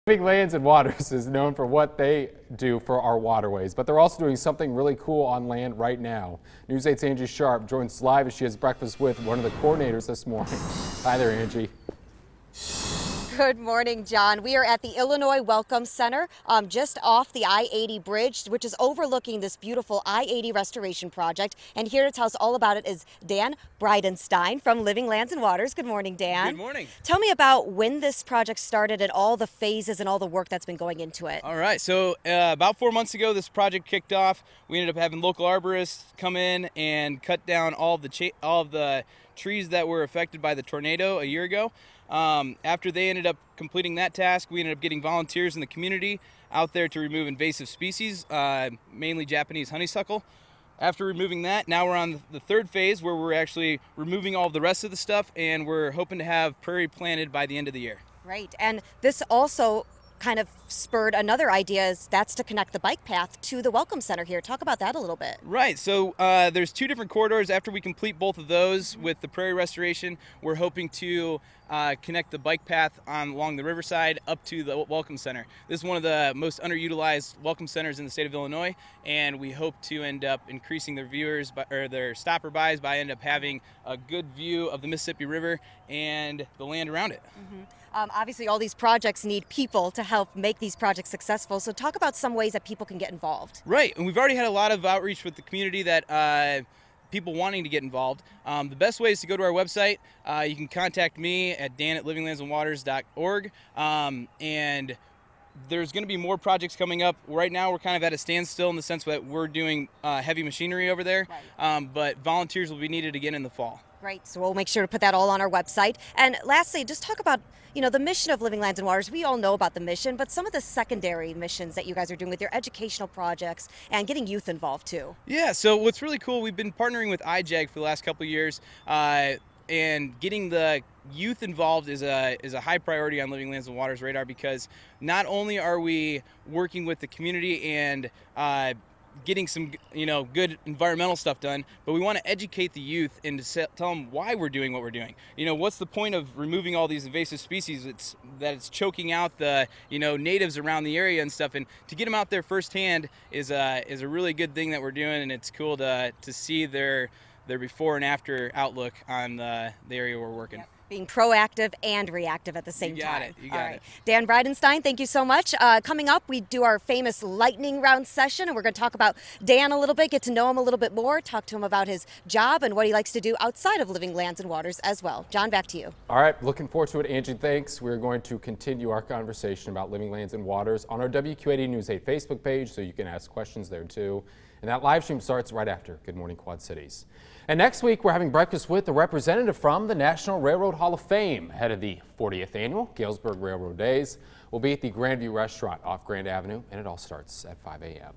Living Lands and Waters is known for what they do for our waterways, but they're also doing something really cool on land right now. News 8's Angie Sharp joins live as she has breakfast with one of the coordinators this morning. Hi there, Angie. Good morning, John. We are at the Illinois Welcome Center just off the I-80 bridge, which is overlooking this beautiful I-80 restoration project. And here to tell us all about it is Dan Bridenstine from Living Lands and Waters. Good morning, Dan. Good morning. Tell me about when this project started and all the phases and all the work that's been going into it. All right, so about 4 months ago, this project kicked off. We ended up having local arborists come in and cut down all of the trees that were affected by the tornado a year ago. After they ended up completing that task, we ended up getting volunteers in the community out there to remove invasive species, mainly Japanese honeysuckle. After removing that, now we're on the third phase where we're actually removing all of the rest of the stuff, and we're hoping to have prairie planted by the end of the year. Right, and this also kind of spurred another idea, that's to connect the bike path to the Welcome Center here. Talk about that a little bit. Right, so there's two different corridors. After we complete both of those with the prairie restoration, we're hoping to connect the bike path along the riverside up to the Welcome Center. This is one of the most underutilized welcome centers in the state of Illinois, and we hope to end up increasing their viewers or their stopper-bys by end up having a good view of the Mississippi River and the land around it. Obviously, all these projects need people to help make these projects successful. So talk about some ways that people can get involved. Right, and we've already had a lot of outreach with the community that people wanting to get involved. The best way is to go to our website. You can contact me at dan@livinglandsandwaters.org. And there's going to be more projects coming up. Right now, we're kind of at a standstill in the sense that we're doing heavy machinery over there, but volunteers will be needed again in the fall. Right, so we'll make sure to put that all on our website. And lastly, just talk about, the mission of Living Lands and Waters. We all know about the mission, but some of the secondary missions that you guys are doing with your educational projects and getting youth involved too. Yeah, so what's really cool, we've been partnering with IJAG for the last couple of years, and getting the youth involved is a high priority on Living Lands and Waters radar, because not only are we working with the community and getting some good environmental stuff done, but we want to educate the youth and to tell them why we're doing what we're doing. What's the point of removing all these invasive species? It's choking out the natives around the area and stuff, and to get them out there firsthand is a really good thing that we're doing, and it's cool to see their before and after outlook on the area we're working. Yep. Being proactive and reactive at the same time. You got it. Dan Bridenstine, thank you so much. Coming up, we do our famous lightning round session, and we're going to talk about Dan a little bit, get to know him a little bit more, talk to him about his job and what he likes to do outside of Living Lands and Waters as well. John, back to you. All right, looking forward to it, Angie. Thanks. We're going to continue our conversation about Living Lands and Waters on our WQ80 News 8 Facebook page, so you can ask questions there too. And that live stream starts right after Good Morning Quad Cities. And next week, we're having breakfast with the representative from the National Railroad Hall of Fame, head of the 40th annual Galesburg Railroad Days. We'll be at the Grandview Restaurant off Grand Avenue, and it all starts at 5 a.m.